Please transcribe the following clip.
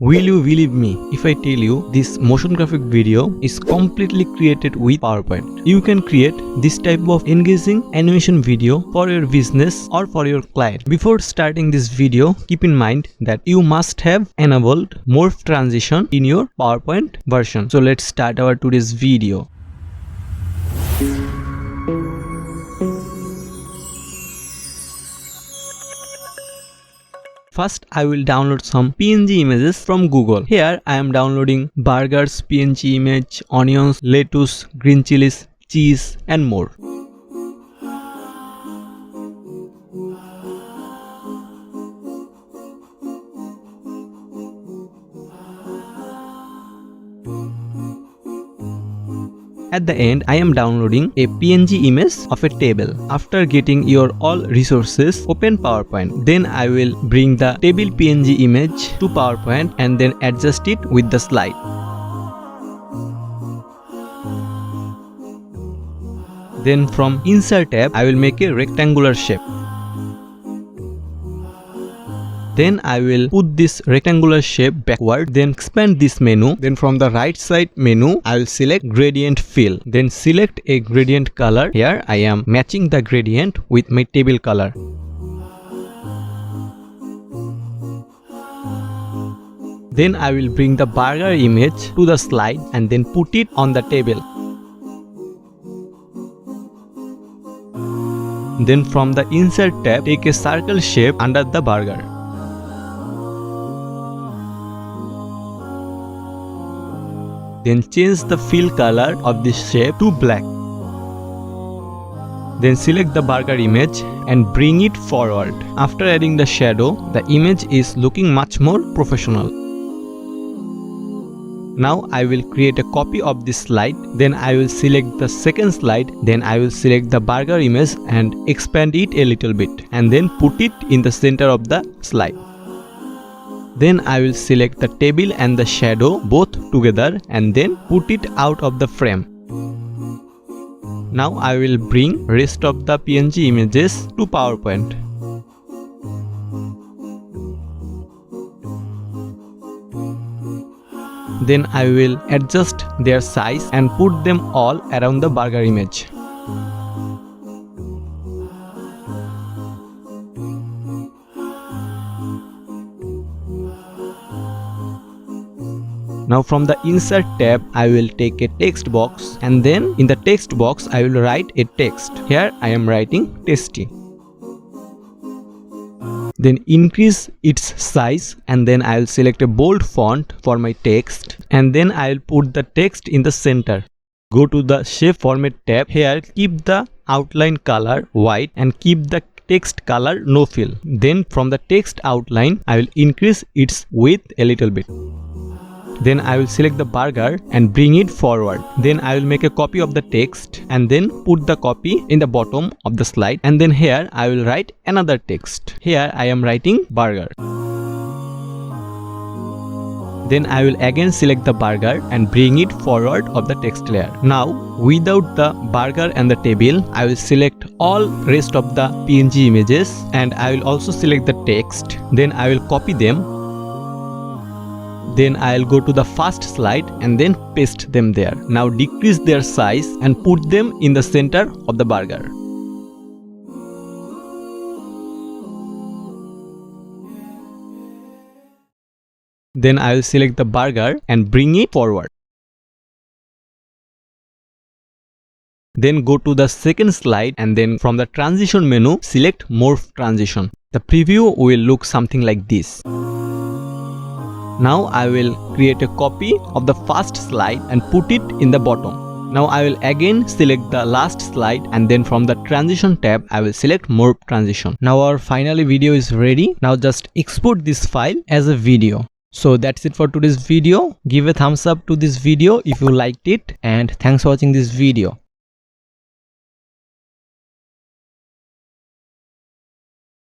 Will you believe me if I tell you this motion graphic video is completely created with PowerPoint? You can create this type of engaging animation video for your business or for your client. Before starting this video, keep in mind that you must have enabled morph transition in your PowerPoint version. So let's start our today's video. First, I will download some PNG images from Google. Here, I am downloading burgers, PNG image, onions, lettuce, green chilies, cheese, and more. At the end, I am downloading a PNG image of a table. After getting your all resources, open PowerPoint. Then I will bring the table PNG image to PowerPoint and then adjust it with the slide. Then from Insert tab, I will make a rectangular shape. Then I will put this rectangular shape backward, then expand this menu. Then from the right side menu, I will select gradient fill. Then select a gradient color. Here I am matching the gradient with my table color. Then I will bring the burger image to the slide and then put it on the table. Then from the Insert tab, take a circle shape under the burger. Then change the fill color of this shape to black. Then select the burger image and bring it forward. After adding the shadow, the image is looking much more professional. Now I will create a copy of this slide. Then I will select the second slide. Then I will select the burger image and expand it a little bit. And then put it in the center of the slide. Then I will select the table and the shadow both together and then put it out of the frame. Now I will bring rest of the PNG images to PowerPoint. Then I will adjust their size and put them all around the burger image. Now from the Insert tab, I will take a text box and then in the text box, I will write a text. Here I am writing tasty. Then increase its size and then I will select a bold font for my text and then I will put the text in the center. Go to the Shape Format tab. Here keep the outline color white and keep the text color no fill. Then from the text outline, I will increase its width a little bit. Then I will select the burger and bring it forward. Then I will make a copy of the text and then put the copy in the bottom of the slide. And then here I will write another text. Here I am writing burger. Then I will again select the burger and bring it forward of the text layer. Now without the burger and the table, I will select all rest of the PNG images and I will also select the text. Then I will copy them. Then I'll go to the first slide and then paste them there. Now decrease their size and put them in the center of the burger. Then I will select the burger and bring it forward. Then go to the second slide and then from the transition menu, select morph transition. The preview will look something like this. Now I will create a copy of the first slide and put it in the bottom. Now I will again select the last slide and then from the transition tab I will select morph transition. Now our finally video is ready. Now just export this file as a video. So that's it for today's video. Give a thumbs up to this video if you liked it and thanks for watching this video.